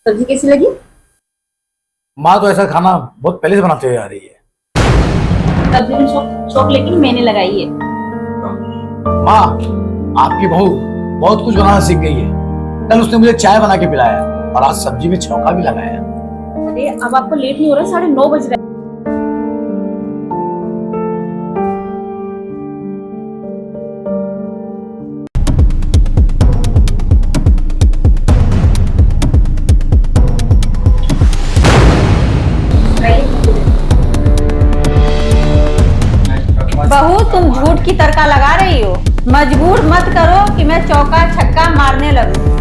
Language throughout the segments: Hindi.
सब्जी कैसी लगी? माँ तो ऐसा खाना बहुत पहले से बनाते हुए आ रही है। सब्जी में शौक शौक लेकिन मैंने लगाई है। माँ, आपकी बहू बहुत कुछ बनाना सीख गई है। कल उसने मुझे चाय बना के पिलाया और आज सब्जी में छौंका भी लगाया। अरे अब आपको लेट नहीं हो रहा? 9:30 बज रहे बहू तुम झूठ की तड़का लगा रही हो। मजबूर मत करो कि मैं चौका छक्का मारने लगूं।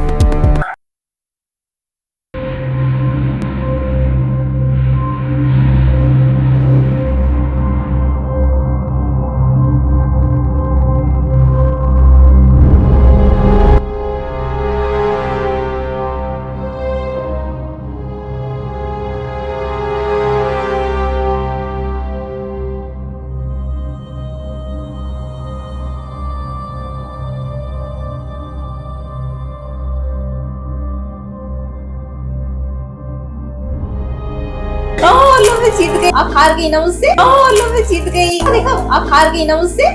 लो मैं जीत गई। आप हार गई ना मुझसे। लो मैं जीत गई। देखो आप हार गई ना मुझसे।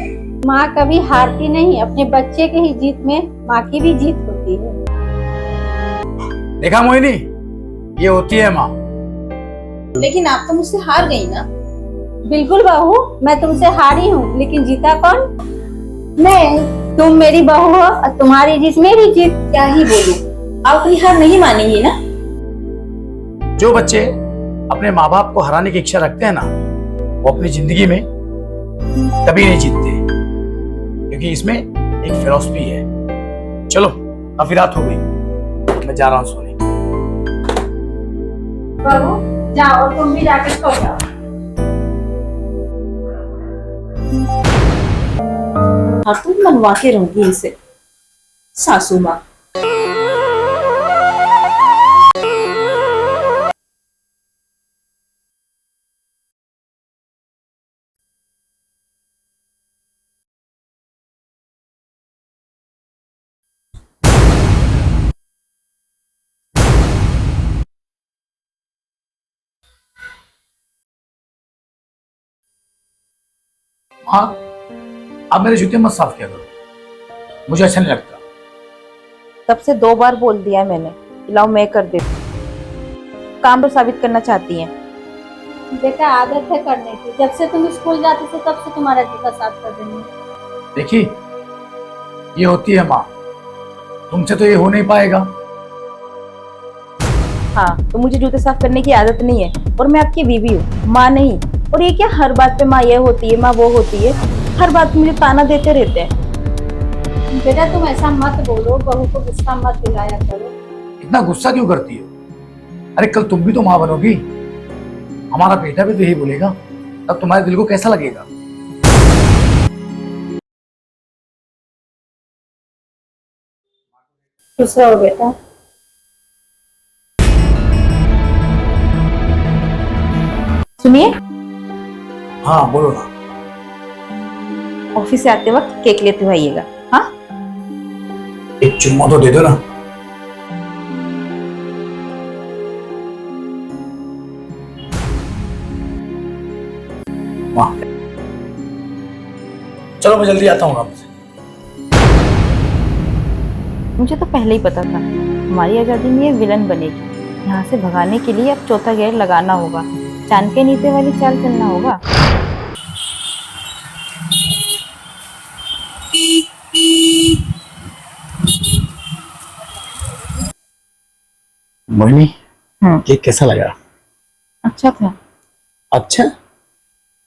माँ कभी हारती नहीं, अपने बच्चे के ही जीत में माँ की भी जीत होती है। देखा मोहिनी, ये होती है माँ। लेकिन आप तो मुझसे हार गई ना। बिल्कुल बहू, मैं तुमसे हारी हूँ, लेकिन जीता कौन? मैं। तुम मेरी बहू हो और तुम्हारी जीत मेरी जीत। क्या ही बोलूं, आप अपनी हार नहीं मानेंगी ना। जो बच्चे अपने माँ बाप को हराने की इच्छा रखते हैं ना, वो अपनी जिंदगी में कभी नहीं जीतते, क्योंकि इसमें एक फिलॉसफी है। चलो, काफी रात हो गई, मैं जा रहा हूँ सोने। बहू जाओ, और तुम भी जाके सो जाओ। हाँ तुम मनवा के रहूंगी इसे, सासू माँ। हाँ, आप मेरे जूते मत साफ किया करो, मुझे अच्छा नहीं लगता। तब से 2 बार बोल दिया है मैंने कि लाओ मैं कर देती हूँ। काम तो साबित करना चाहती हैं। बेटा आदत है करने की, जब से तुम स्कूल जाते थे तब से तुम्हारा जूता साफ कर रही हूँ। देखिए, ये होती है माँ, तुमसे तो ये हो नहीं पाएगा। हाँ, तो मुझे जूते साफ करने की आदत नहीं है, और मैं आपकी बीवी हूँ, माँ नहीं। और ये क्या हर बात पे माँ ये होती है, माँ वो होती है, हर बात पे मुझे ताना देते रहते हैं। बेटा तुम ऐसा मत बोलो, बहू को गुस्सा मत दिलाया करो। इतना गुस्सा क्यों करती हो? अरे कल तुम भी तो माँ बनोगी, हमारा बेटा भी तो यही बोलेगा, तब तुम्हारे दिल को कैसा लगेगा? खुश रहो बेटा। सुनिए, हाँ बोलो ना। ऑफिस से आते वक्त केक लेते हुए आइएगा। हाँ, एक चुम्मा तो दे दो ना। वाह, चलो मैं जल्दी आता हूँ काम से। मुझे तो पहले ही पता था हमारी आजादी में ये विलन बनेगी। यहाँ से भगाने के लिए अब चौथा गेयर लगाना होगा, चांद के नीचे वाली चाल चलना होगा। मोहिनी, हम्म, केक कैसा लगा? अच्छा था। अच्छा,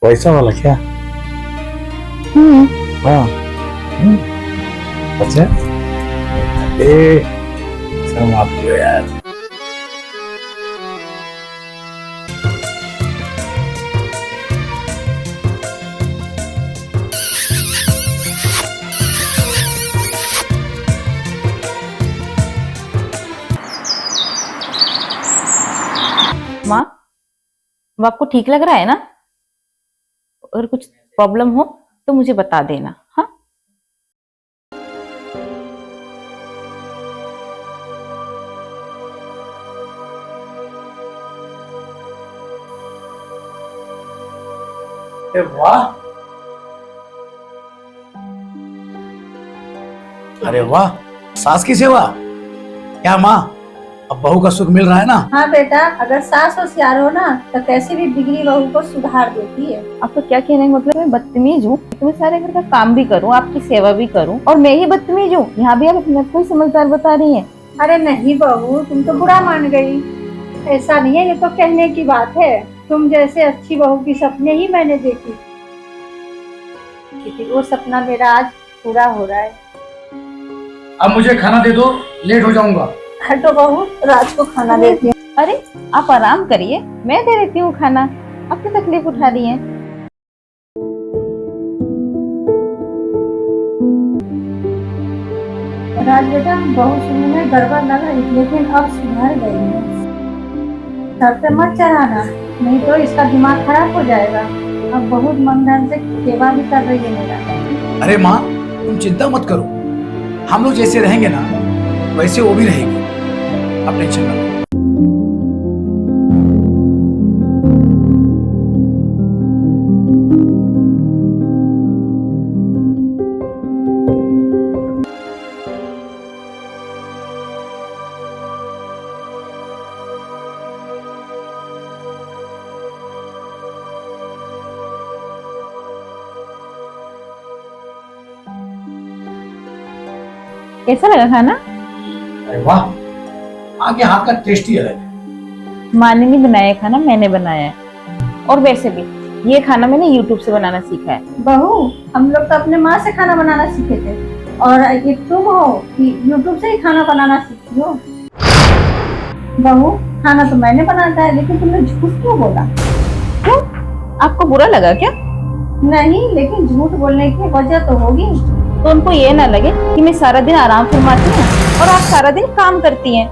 वैसा वाला क्या? हम्म। हाँ। हम्म, अच्छा। ए, शर्म आती हो यार। माँ, वो आपको ठीक लग रहा है ना? अगर कुछ प्रॉब्लम हो तो मुझे बता देना। हाँ, अरे वाह, अरे वाह, सास की सेवा। क्या माँ, अब बहू का सुख मिल रहा है ना? हाँ बेटा, अगर सास होशियार हो ना तो कैसी भी बिगड़ी बहू को सुधार देती है। आपका क्या कहने का मतलब? मैं बदतमीज हूँ? मैं सारे घर का काम भी करूँ, आपकी सेवा भी करूँ, और मैं ही बदतमीज हूँ? यहाँ भी आप अपने आप को ही समझदार बता रही हैं। अरे नहीं बहू, तुम तो बुरा मान गई। ऐसा नहीं है, ये तो कहने की बात है। तुम जैसे अच्छी बहू की सपने ही मैंने देखी, लेकिन वो सपना मेरा आज पूरा हो रहा है। अब मुझे खाना दे दो, लेट हो जाऊंगा। हटो बहू, रात को खाना देती हूँ। अरे आप आराम करिए, मैं दे देती हूँ खाना। आप क्या तकलीफ उठा रही हैं? राज बेटा, बहू शुरू में गड़बड़ लग रही, लेकिन अब सुधर गई है। सर पे मत चढ़ाना, नहीं तो इसका दिमाग खराब हो जाएगा। अब बहुत मन ध्यान से सेवा भी कर रही है मेरा। अरे माँ, तुम चिंता मत करो, हम लोग जैसे रहेंगे ना वैसे वो भी रहेगी। अब टेंशन मत लो। कैसा लगा खाना? अरे वाह, माँ के हाथ का टेस्ट ही अलग है। माँ ने नहीं बनाया खाना, मैंने बनाया है। और वैसे भी ये खाना मैंने YouTube से बनाना सीखा है। बहू, हम लोग तो अपने माँ से खाना बनाना सीखे थे, और ये तुम हो कि यूट्यूब से ही खाना बनाना सीखी हो। बहू, खाना तो मैंने बनाता है, लेकिन तुमने झूठ क्यों बोला? क्यों? आपको बुरा लगा क्या? नहीं, लेकिन झूठ बोलने की वजह तो होगी। तो उनको ये ना लगे कि मैं सारा दिन आराम फरमाती हूँ और आप सारा दिन काम करती हैं।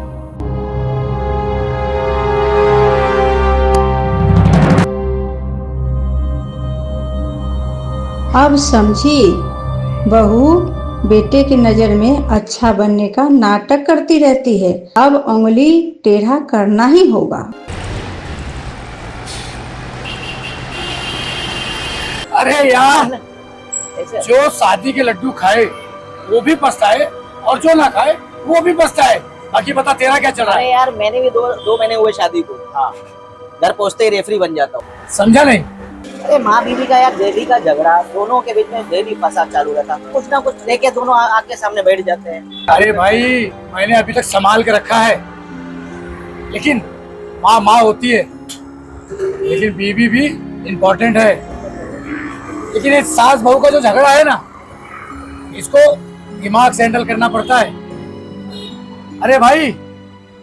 अब समझी, बहू बेटे की नजर में अच्छा बनने का नाटक करती रहती है। अब उंगली टेढ़ा करना ही होगा। अरे यार, जो शादी के लड्डू खाए वो भी पछताए, और जो ना खाए वो भी पछताए। बाकी बता, तेरा क्या चल रहा है? अरे यार, मैंने भी दो महीने हुए शादी को। हाँ, घर पहुंचते ही रेफरी बन जाता हूँ। समझा नहीं? अरे माँ बीवी का यार डेली का झगड़ा, दोनों के बीच में डेली फसाद चालू रहता। कुछ ना कुछ लेके दोनों आके सामने बैठ जाते हैं। अरे भाई, मैंने अभी तक संभाल के रखा है, लेकिन माँ माँ होती है, लेकिन बीवी भी इम्पोर्टेंट है। लेकिन ये सास बहू का जो झगड़ा है ना, इसको दिमाग से हैंडल करना पड़ता है। अरे भाई,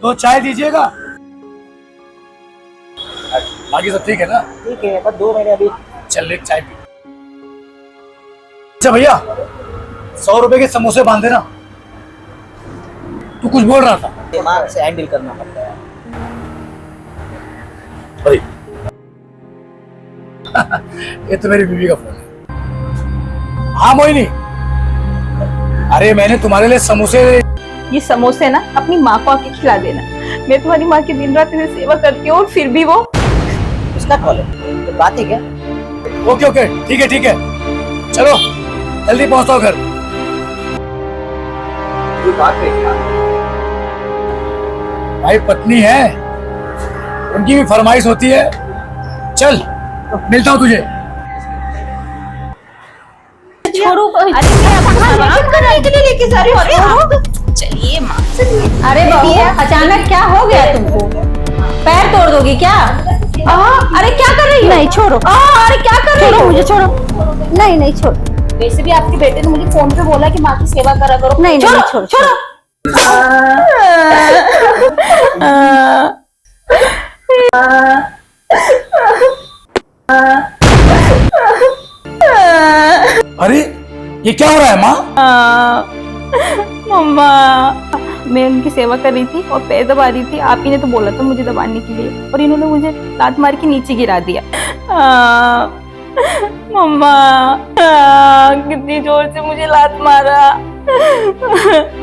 तो चाय दीजिएगा। बाकी सब ठीक है ना? ठीक है, बस 2 महीने अभी। चल एक चाय पी। अच्छा भैया, 100 रुपए के समोसे बांध देना। तू कुछ बोल रहा था? दिमाग से हैंडल करना पड़ता है भाई। ये तो मेरी बीवी का फोन है। हाँ मोहिनी, अरे मैंने तुम्हारे लिए समोसे। ये समोसे ना अपनी माँ को आके खिला देना। मैं तुम्हारी माँ की दिन रात इसे सेवा करती हूँ और फिर भी वो। इसका कॉल है, तो बात ही क्या? ओके ओके, ठीक है ठीक है, चलो जल्दी पहुंचता घर। भाई पत्नी है, उनकी भी फरमाइश होती है। चल मिलता हूँ तुझे। छोड़ो, अरे मैं आपको आराम करने के लिए लेके जा रही हूँ। अरे आप तो चलिए माँ। अरे बहू, अचानक क्या हो गया तुमको? पैर तोड़ दोगी क्या? अरे क्या कर रही हो? नहीं छोड़ो। अरे क्या कर रही हो? छोड़ो मुझे, छोड़ो। नहीं नहीं, छोड़ो। वैसे भी आपके बेटे ने मुझे फोन पे बोला कि माँ की सेवा करा करो। नहीं नहीं, छोड़ो छोड़ो। अरे ये क्या हो रहा है माँ? मम्मा, मैं उनकी सेवा कर रही थी और पैर दबा रही थी। आप ही ने तो बोला था मुझे दबाने के लिए, और इन्होंने मुझे लात मार के नीचे गिरा दिया। मम्मा, कितनी जोर से मुझे लात मारा।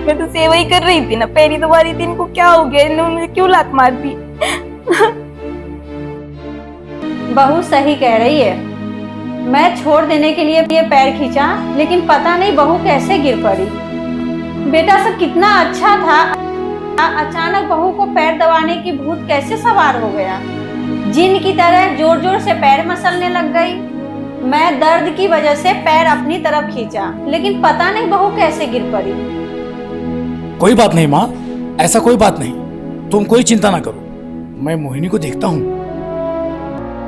मैं तो सेवा ही कर रही थी ना, पैर ही दबा रही थी। इनको क्या हो गया? इन्होंने मुझे क्यों लात मार दी? बहू सही कह रही है। मैं छोड़ देने के लिए ये पैर खींचा, लेकिन पता नहीं बहू कैसे गिर पड़ी। बेटा सब कितना अच्छा था, अचानक बहू को पैर दबाने की भूत कैसे सवार हो गया। जिन की तरह जोर जोर से पैर मसलने लग गई। मैं दर्द की वजह से पैर अपनी तरफ खींचा, लेकिन पता नहीं बहू कैसे गिर पड़ी। कोई बात नहीं माँ, ऐसा कोई बात नहीं, तुम कोई चिंता ना करो, मैं मोहिनी को देखता हूँ।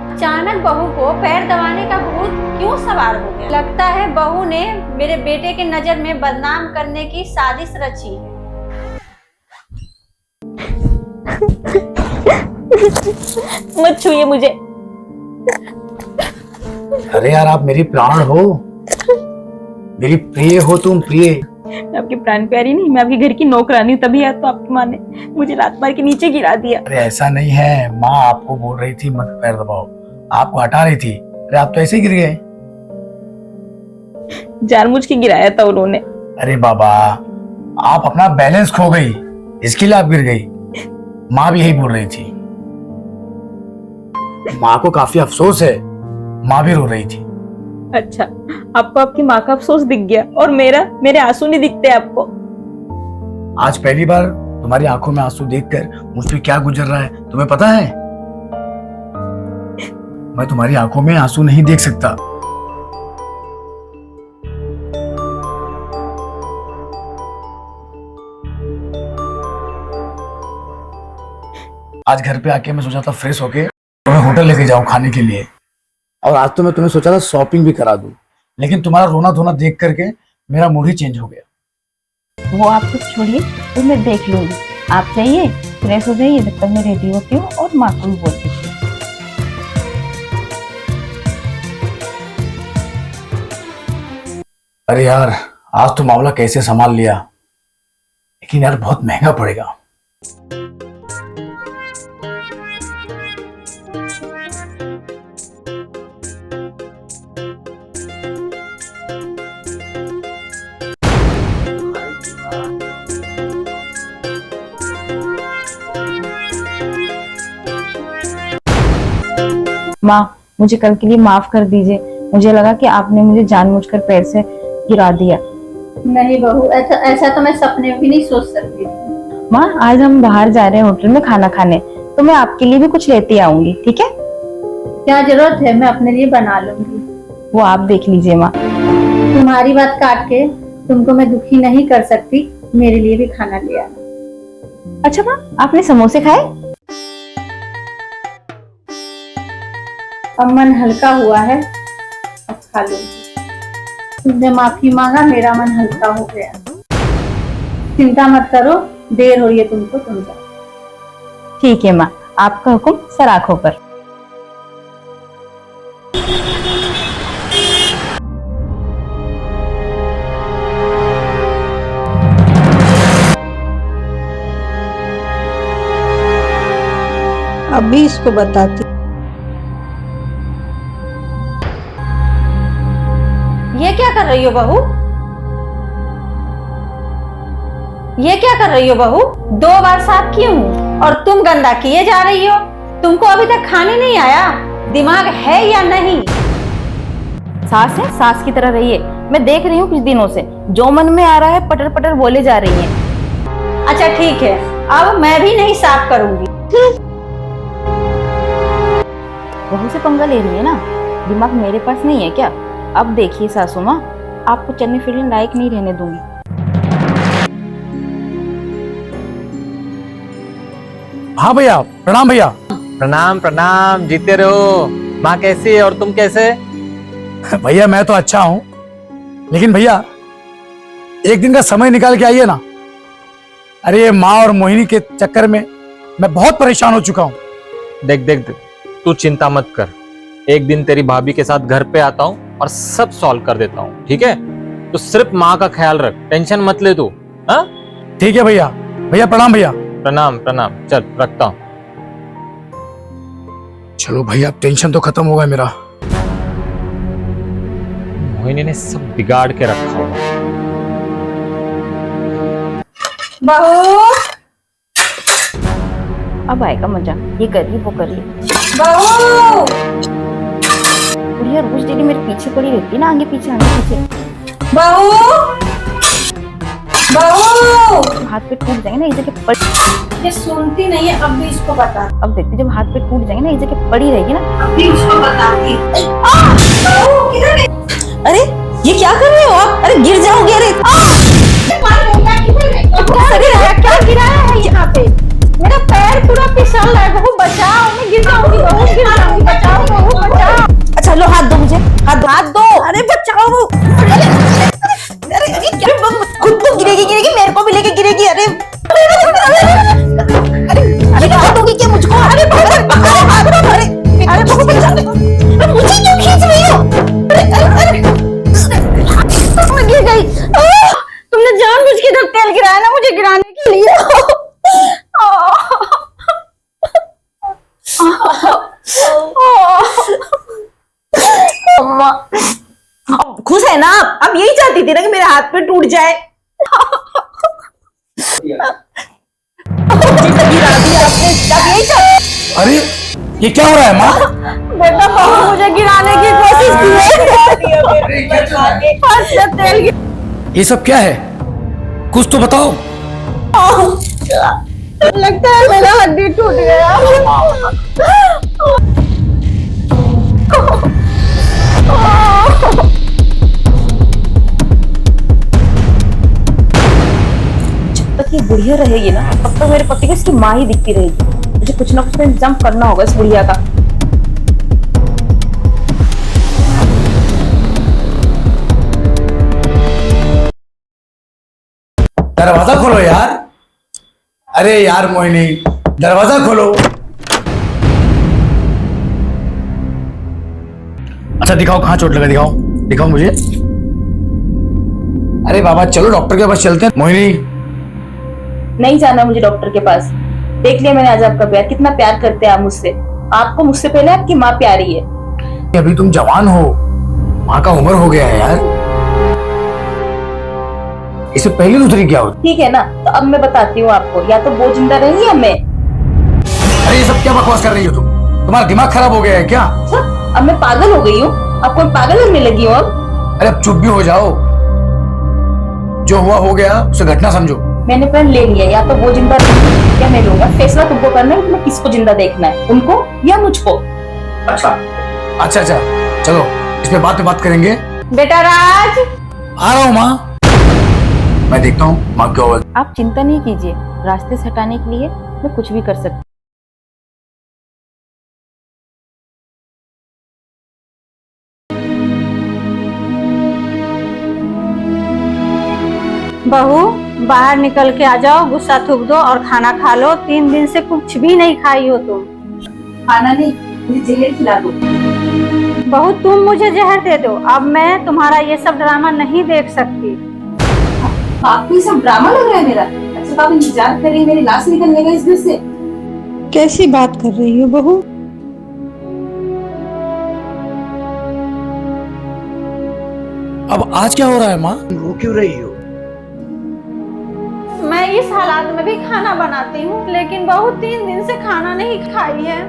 अचानक बहू को पैर दबाने का भूत क्यों सवार हो गया? लगता है बहू ने मेरे बेटे के नजर में बदनाम करने की साजिश रची है। मत छूइए मुझे। अरे यार, आप मेरी प्राण हो, मेरी प्रिय हो तुम, प्रिय। मैं आपकी प्राण प्यारी नहीं, मैं आपके घर की नौकरानी हूँ। तभी तो आपकी माँ ने मुझे लात मार के नीचे गिरा दिया। अरे ऐसा नहीं है, माँ आपको बोल रही थी मत पैर दबाओ, आपको हटा रही थी। अरे आप तो ऐसे ही गिर गए। जानबूझ के गिराया था उन्होंने। अरे बाबा, आप अपना बैलेंस खो गई, इसके लिए आप गिर गई। माँ भी यही बोल रही थी। माँ को काफी अफसोस है, माँ भी रो रही थी। अच्छा, आपको आपकी माँ का अफसोस दिख गया और मेरे आंसू नहीं दिखते आपको। आज पहली बार तुम्हारी आंखों में आंसू देखकर मुझ पे क्या गुजर रहा है तुम्हें पता है? मैं तुम्हारी आंखों में आंसू नहीं देख सकता। आज घर पे आके मैं सोचा था फ्रेश होके तुम्हें होटल लेके जाऊं खाने के लिए, और आज तो मैं तुम्हें सोचा था शॉपिंग भी करा दूं, लेकिन तुम्हारा रोना धोना देख करके मेरा मूड ही चेंज हो गया। वो आप कुछ छोड़िए, वो मैं देख लूंगी। आप जाइए, फ्रेश हो जाइए, जब तक मैं रेडी होती हूँ और माँ को भी बोलती हूँ। अरे यार, आज तो मामला कैसे संभाल लिया, लेकिन यार बहुत महंगा पड़ेगा। माँ, मुझे कल के लिए माफ कर दीजिए। मुझे लगा कि आपने मुझे जानबूझकर पैर से गिरा दिया। नहीं बहू, ऐसा तो मैं सपने में भी नहीं सोच सकती थी। माँ, आज हम बाहर जा रहे हैं होटल में खाना खाने, तो मैं आपके लिए भी कुछ लेती आऊंगी, ठीक है? क्या जरूरत है, मैं अपने लिए बना लूंगी। वो आप देख लीजिए माँ। तुम्हारी बात काट के तुमको मैं दुखी नहीं कर सकती, मेरे लिए भी खाना ले आना। अच्छा माँ, आपने समोसे खाए? अब मन हल्का हुआ है, अब खा लूंगी। तुमने माफी मांगा, मेरा मन हल्का हो गया। चिंता मत करो, देर हो रही है तुमको, तुम जाओ। ठीक है माँ, आपका हुक्म सर आंखों पर। अभी इसको बताती। ये क्या कर रही हो बहू? ये क्या कर रही हो बहू? 2 बार साफ की हूँ और तुम गंदा किए जा रही हो। तुमको अभी तक खाने नहीं आया, दिमाग है या नहीं? सास है, सास की तरह रहिए। मैं देख रही हूँ कुछ दिनों से जो मन में आ रहा है पटर पटर बोले जा रही हैं। अच्छा ठीक है, अब मैं भी नहीं साफ करूंगी। बहू से पंगा ले रही है ना, दिमाग मेरे पास नहीं है क्या? अब देखिए सासू माँ, आपको चलने फिरने लायक नहीं रहने दूंगी। हाँ भैया, प्रणाम भैया। प्रणाम प्रणाम, जीते रहो। माँ कैसी है और तुम कैसे? भैया मैं तो अच्छा हूँ, लेकिन भैया एक दिन का समय निकाल के आइए ना। अरे ये माँ और मोहिनी के चक्कर में मैं बहुत परेशान हो चुका हूँ। देख देख देख, तू चिंता मत कर, एक दिन तेरी भाभी के साथ घर पे आता हूँ और सब सॉल्व कर देता हूँ, ठीक है? तो सिर्फ माँ का ख्याल रख, टेंशन मत ले तू। हाँ ठीक है भैया। भैया प्रणाम भैया। प्रणाम प्रणाम, चल रखता हूँ। चलो भैया, अब टेंशन तो खत्म होगा मेरा। मोहिनी ने सब बिगाड़ के रखा होगा। बहू, अब आएगा मजा, ये करिए वो करिए। बहू, बुढ़िया रोज डेली मेरे पीछे पड़ी रहती है ना, आगे पीछे आगे पीछे। बहू बहू हाथ पे टूट जाएंगे ना, एक जगह पड़ी। ये सुनती नहीं है, अब भी इसको बता। अब देखते जब हाथ पे टूट जाएंगे ना, एक जगह पड़ी रहेगी ना। अब भी उसको बताती। बहू किधर है? अरे ये क्या कर रहे हो आप? अरे गिर जाओगे। अरे क्या गिराया है यहाँ पे? मेरा पैर पूरा फिसल रहा है। बहू बचाओ, मैं गिर जाऊंगी। बहू गिर जाऊंगी, बचाओ बहू बचाओ। अच्छा लो हाथ दो मुझे, हाथ दो। अरे बचाओ। अरे क्या खुद तो गिरेगी मेरे को भी लेके गिरेगी। अरे अरे क्या दोगी क्या मुझको? अरे बहू बचा, मुझे क्यों खींच रही हो? अरे मैं गिर गई। तुमने जानबूझ के इधर तेल गिराया ना मुझे गिराने के लिए। अम्मा खुश है ना आप? अब यही चाहती थी ना कि मेरे हाथ पे टूट जाए। गिरा दिया आपने, अब यही चाहती। अरे ये क्या हो रहा है माँ? बेटा बहू मुझे गिराने की कोशिश की है। तेल ये सब क्या है? कुछ तो बताओ। लगता है मेरा हड्डी टूट गया। जब तक ये बुढ़िया रहेगी ना, तब तक मेरे पति को इसकी माँ ही दिखती रहेगी। मुझे कुछ ना कुछ तो इंतजाम करना होगा इस बुढ़िया का। दरवाजा खोलो यार। अरे यार मोहिनी, दरवाजा खोलो। अच्छा दिखाओ कहाँ चोट लगा, दिखाओ मुझे। अरे बाबा चलो डॉक्टर के पास चलते हैं। मोहिनी नहीं जाना मुझे डॉक्टर के पास। देख लिया मैंने आज आपका प्यार, कितना प्यार करते हैं आप मुझसे। आपको मुझसे पहले आपकी माँ प्यारी है। अभी तुम जवान हो, माँ का उम्र हो गया है यार। इससे पहले दूसरी क्या होती? ठीक है ना, तो अब मैं बताती हूँ आपको, या तो वो जिंदा रहेंगी या मैं। अरे ये सब क्या बकवास कर रही हो तुम? तुम्हारा दिमाग खराब हो गया है क्या? अच्छा, अब मैं पागल हो गई हूँ? आपको मैं पागल लगने लगी हूँ अब? अरे अब चुप भी हो जाओ। जो हुआ हो गया, उसे घटना समझो। मैंने प्लान ले लिया, या तो वो जिंदा रहेंगी या मैं लूंगा। फैसला तुमको करना है कि मैं किसको जिंदा देखना है, उनको या मुझको। अच्छा चलो इस पे बात करेंगे। बेटा राज, आ रहा हूँ माँ। मैं देखता हूँ माँ क्या हुआ। आप चिंता नहीं कीजिए, रास्ते से हटाने के लिए मैं कुछ भी कर सकती। बहू बाहर निकल के आ जाओ, गुस्सा थूक दो और खाना खा लो। 3 दिन से कुछ भी नहीं खाई हो तुम। खाना नहीं, मुझे जहर खिला दो। बहू तुम मुझे जहर दे दो, अब मैं तुम्हारा ये सब ड्रामा नहीं देख सकती। आपको ये सब ड्रामा लग रहा है मेरा? अच्छा आप इंतजार कर रही है मेरी लाश निकलने का इस घर से? कैसी बात कर रही हो बहू? अब आज क्या हो रहा है माँ? रो क्यों रही हो? मैं इस हालात में भी खाना बनाती हूँ, लेकिन बहू 3 दिन से खाना नहीं खाई है।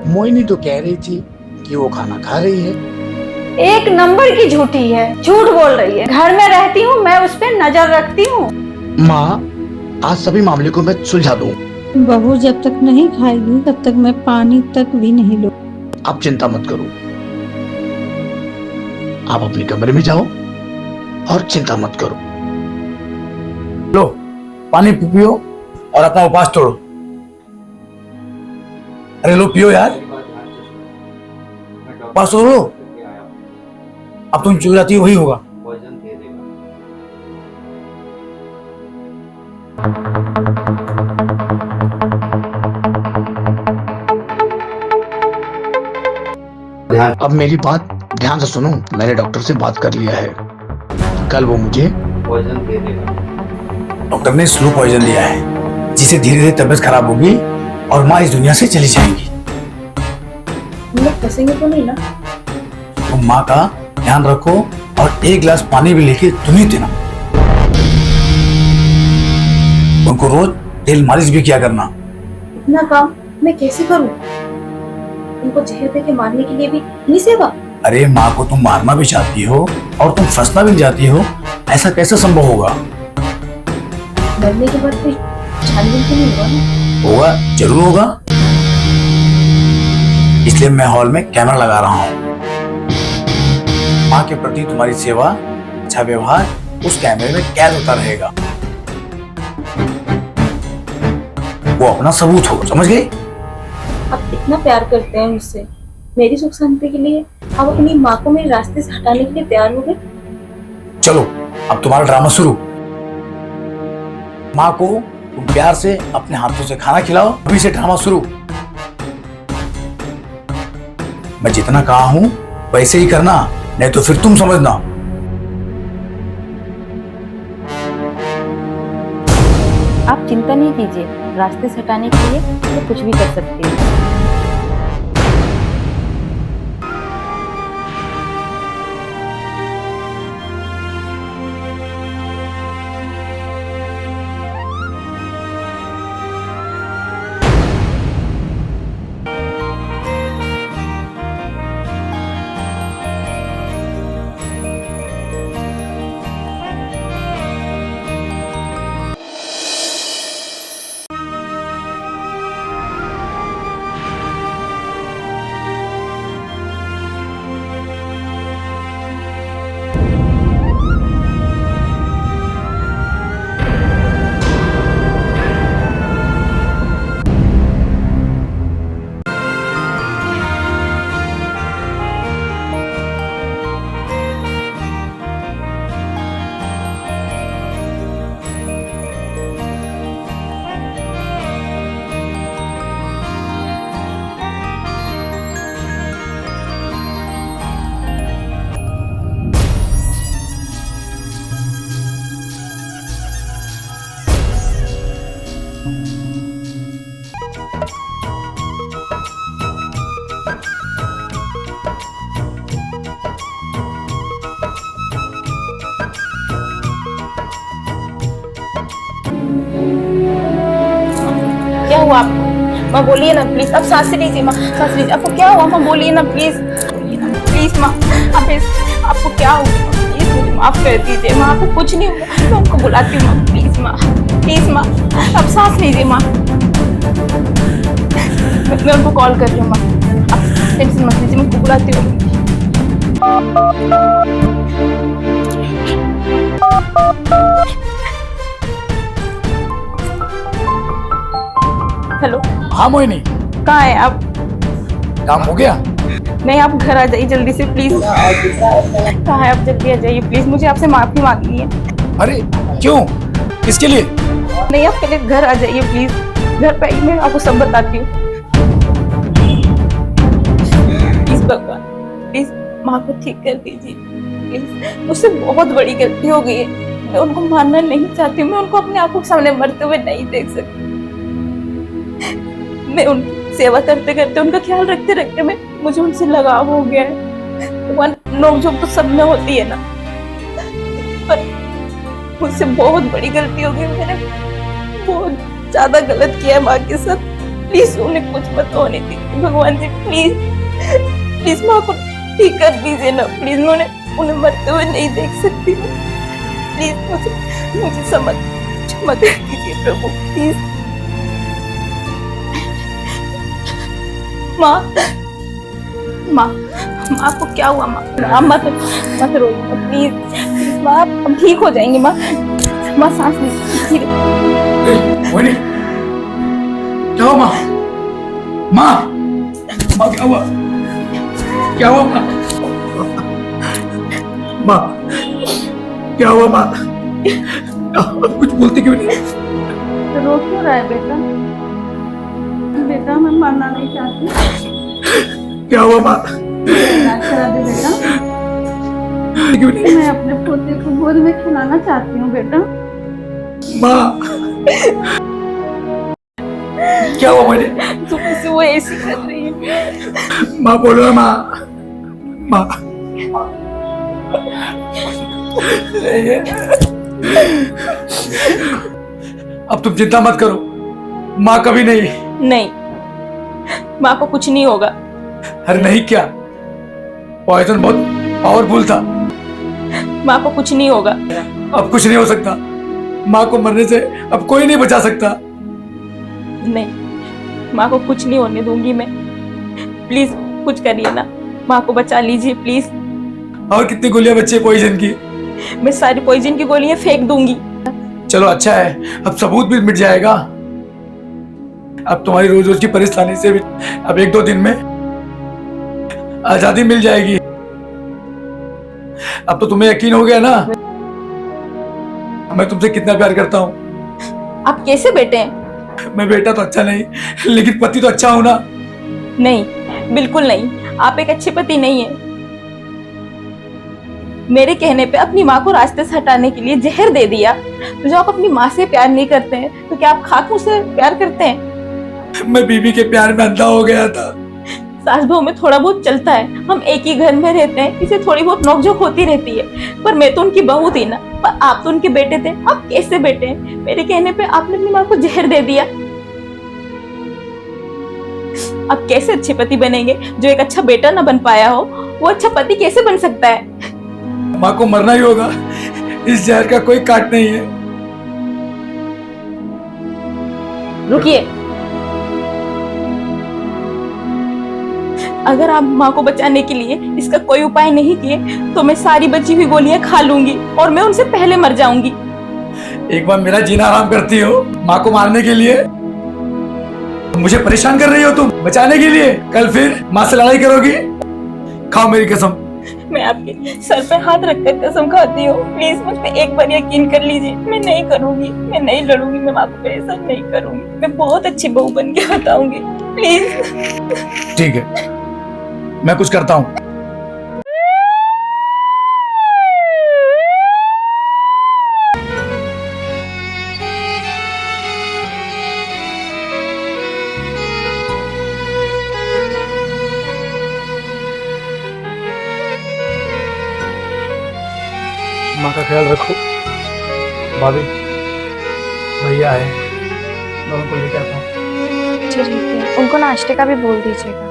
मोहिनी तो कह रही थी कि वो खाना खा रही है। एक नंबर की झूठी है, झूठ बोल रही है। घर में रहती हूँ, मैं उस पर नजर रखती हूँ। माँ आज सभी मामले को मैं सुलझा दूँ। बहू जब तक नहीं खाएगी तब तक मैं पानी तक भी नहीं लूँ। आप चिंता मत करो, आप अपने कमरे में जाओ और चिंता मत करो। लो पानी पियो और अपना उपवास तोड़ो। अरे लो पियो यार, उपवास तोड़ो। अब तुम जो जाती हो वही होगा। अब मेरी बात ध्यान से सुनो, मैंने डॉक्टर से बात कर लिया है। कल वो मुझे पॉइजन दे देगा। डॉक्टर ने स्लो पॉइजन दिया है, जिससे धीरे धीरे तबीयत खराब होगी और माँ इस दुनिया से चली जाएगी। हम लोग फंसेंगे तो नहीं ना? तुम माँ का ध्यान रखो और 1 गिलास पानी भी लेके तुम ही देना। उनको रोज तेल मालिश भी किया करना। इतना काम मैं कैसे करूं? उनको जहर दे के मारने के लिए भी इतनी सेवा? अरे माँ को तुम मारना भी चाहती हो और तुम फंसना भी चाहती हो, ऐसा कैसे संभव होगा? मरने के बाद कोई छानबीन तो नहीं होगा ना? होगा, जरूर होगा। इसलिए मैं हॉल में कैमरा लगा रहा हूँ। माँ के प्रति तुम्हारी सेवा, अच्छा व्यवहार उस कैमरे में कैद होता रहेगा। वो अपना सबूत हो, समझ गई? आप इतना प्यार करते हैं मुझसे, मेरी सुख शांति के लिए आप अपनी माँ को मेरे रास्ते से हटाने के लिए तैयार हो गए। चलो अब तुम्हारा ड्रामा शुरू। माँ को तुम प्यार से अपने हाथों से खाना खिलाओ, अभी से ड्रामा शुरू। मैं जितना कहा हूं वैसे ही करना, नहीं तो फिर तुम समझना। आप चिंता नहीं कीजिए, रास्ते से हटाने के लिए तो कुछ भी कर सकते हैं। क्या हुआ आपको? माँ बोलिए ना प्लीज, अब सांस लीजिए माँ, सांस लीजिए। आपको क्या हुआ माँ? बोलिए ना प्लीज, प्लीज माँ। आपको क्या हुआ? प्लीज मुझे माफ कर दीजिए माँ, आपको कुछ नहीं हुआ। मैं उनको बुलाती हूँ माँ, प्लीज माँ, प्लीज माँ। अब सांस लीजिए माँ, मैं उनको कॉल कर रही हूँ माँ। आप टेंशन मत लीजिए, मैं उनको बुलाती हूँ। हेलो। हाँ मोहिनी, कहाँ है आप? काम हो गया? नहीं, आप घर आ जाइए जल्दी से प्लीज। कहाँ है आप? जल्दी आ जाइए प्लीज, मुझे आपसे माफी मांगनी है। अरे क्यों, किसके लिए? नहीं, आप पहले घर आ जाइए प्लीज, घर पे आइए, मैं आपको सब बताती हूँ। प्लीज भगवान, प्लीज माँ को ठीक कर दीजिए प्लीज। मुझसे बहुत बड़ी गलती हो गई है, मैं उनको मारना नहीं चाहती, मैं उनको अपने आंखों के सामने मरते हुए नहीं देख सकती। मैं उनकी सेवा करते करते, उनका ख्याल रखते रखते मुझे उनसे लगाव हो गया है। नोकझोंक तो सब में होती है ना, पर मुझसे बहुत बड़ी गलती हो गई। मैंने बहुत ज्यादा गलत किया है माँ के साथ। प्लीज उन्हें कुछ मत होने दीजिए भगवान जी, प्लीज प्लीज माँ को ठीक कर दीजिए ना प्लीज। मैं उन्हें मरते हुए नहीं देख सकती। प्लीज मुझे समझ क्षमा कर दीजिए प्रभु, प्लीज। माँ माँ माँ आपको क्या हुआ माँ? माँ मत रो प्लीज, प्लीज माँ, अब ठीक हो जाएंगे माँ। माँ सांस लीजिए। मोहिनी, क्या हुआ माँ? माँ, माँ क्या हुआ? क्या हुआ माँ? माँ क्या हुआ माँ? कुछ बोलती क्यों नहीं? रो क्यों रहा है बेटा? बेटा मैं मरना नहीं चाहती। क्या हुआ माँ? इलाज करा दे बेटा। क्यों नहीं? मैं अपने पोते को गोद में खिलाना चाहती हूँ बेटा। माँ क्या हुआ मुझे? सुबह से वो ऐसी कर रही है। माँ बोलो ना माँ। माँ अब तुम चिंता मत करो, माँ कभी नहीं। नहीं, माँ को कुछ नहीं होगा। अरे नहीं क्या, पॉइजन बहुत पावरफुल था। माँ को कुछ नहीं होगा। अब कुछ नहीं हो सकता। माँ को मरने से अब कोई नहीं बचा सकता। नहीं, माँ को कुछ नहीं होने दूंगी मैं। प्लीज कुछ करिए ना, माँ को बचा लीजिए प्लीज। और कितनी गोलियां बची है पॉइजन की? मैं सारी पॉइजन की गोलियां फेंक दूंगी। चलो अच्छा है, अब सबूत भी मिट जाएगा। अब तुम्हारी रोज रोज की परेशानी से भी अब 1-2 दिन में आजादी मिल जाएगी। अब तो तुम्हें यकीन हो गया ना मैं तुमसे कितना प्यार करता हूँ। आप कैसे बेटे हैं? मैं बेटा तो अच्छा नहीं, लेकिन पति तो अच्छा हूं ना। नहीं, बिल्कुल नहीं, आप एक अच्छे पति नहीं है। मेरे कहने पे अपनी माँ को रास्ते से हटाने के लिए जहर दे दिया। तो जब आप अपनी माँ से प्यार नहीं करते हैं तो क्या आप खाक मुझसे प्यार करते हैं? मैं बीवी के प्यार में अंधा हो गया था। सास बहू में थोड़ा बहुत चलता है, हम एक ही घर में रहते हैं, इसे थोड़ी बहुत नोकझोंक होती रहती है। पर मैं तो उनकी बहू थी ना, पर आप तो उनके बेटे थे। आप कैसे बेटे हैं? मेरे कहने पे आपने अपनी माँ को जहर दे दिया। आप कैसे अच्छे पति बनेंगे? जो एक अच्छा बेटा ना बन पाया हो, वो अच्छा पति कैसे बन सकता है? माँ को मरना ही होगा, इस जहर का कोई काट नहीं है। रुकिए, अगर आप माँ को बचाने के लिए इसका कोई उपाय नहीं किए तो मैं सारी बची हुई गोलियां खा लूंगी और मैं उनसे पहले मर जाऊंगी। एक बार मेरा जीना आराम करती हो माँ को मारने के लिए। मुझे परेशान कर रही हो तुम बचाने के लिए, कल फिर माँ से लड़ाई करोगी। खाओ मेरी कसम। मैं आपके सर पे हाथ रखकर कसम खाती हूँ, प्लीज मुझ पे एक बार यकीन कर लीजिए। मैं नहीं करूंगी, मैं नहीं लड़ूंगी, मैं माँ को परेशान नहीं करूंगी। मैं बहुत अच्छी बहू बन के बताऊंगी, प्लीज। ठीक है, मैं कुछ करता हूँ। माँ का ख्याल रखो। भाभी, भैया है, दोनों को लेकर आता हूँ। ठीक है, उनको नाश्ते का भी बोल दीजिएगा।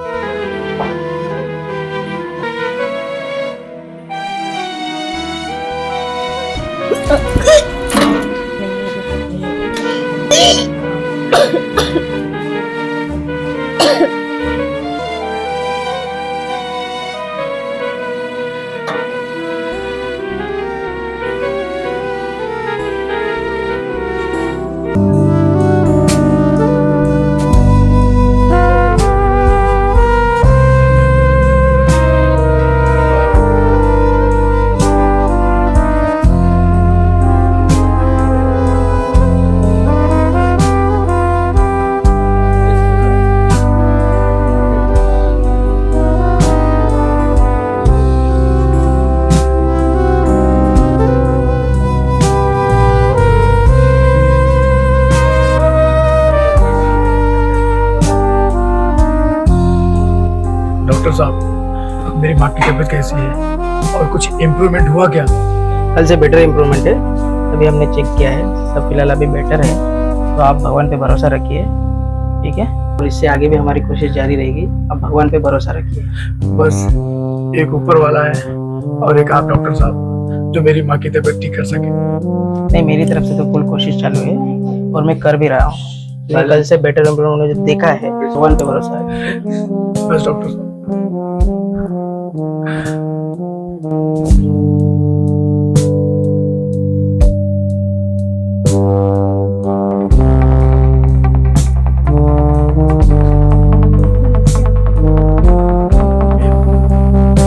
डॉक्टर साहब, मेरी माँ की तबीयत कैसी है और कुछ इम्प्रूवमेंट हुआ क्या? कल से बेटर इम्प्रूवमेंट है। अभी हमने चेक किया है, सब फिलहाल अभी बेटर है। तो आप भगवान पे भरोसा रखिए, ठीक है? और इससे आगे भी हमारी कोशिश जारी रहेगी। आप भगवान पे भरोसा रखिए। बस एक ऊपर वाला है और एक आप डॉक्टर साहब, जो मेरी माँ की तबीयत ठीक कर सके। नहीं, मेरी तरफ से तो फुल कोशिश चालू है और मैं कर भी रहा हूँ। कल से बेटर इम्प्रूवमेंट जो देखा है, भगवान पे भरोसा है। बस डॉक्टर साहब।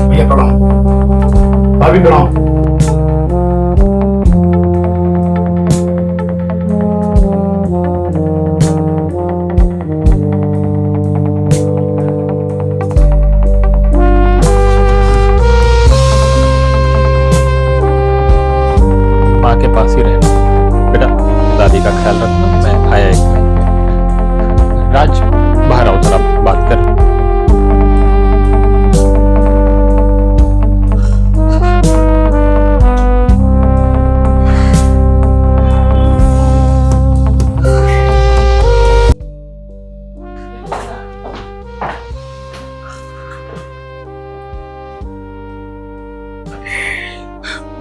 भैया प्रणाम, भाभी प्रणाम। माँ के पास ही रहना बेटा, दादी का ख्याल रखना। मैं आया एक राज, बाहर आओ जरा बात कर।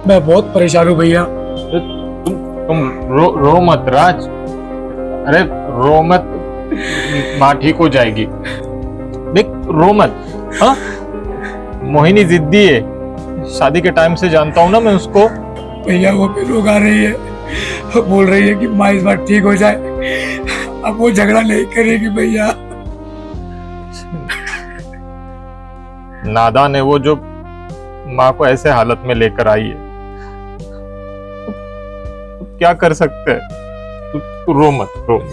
मैं बहुत परेशान हूँ भैया। तुम रो मत राज। अरे रो मत, माँ ठीक हो जाएगी। देख रो मत। हाँ, मोहिनी जिद्दी है, शादी के टाइम से जानता हूँ ना मैं उसको। भैया वो भी लोग आ रही है, वो बोल रही है कि माँ इस बार ठीक हो जाए, अब वो झगड़ा नहीं करेगी भैया। नादान है वो जो माँ को ऐसे हालत में लेकर आई है। तो क्या कर सकते हैं? तू रो मत, रो मत।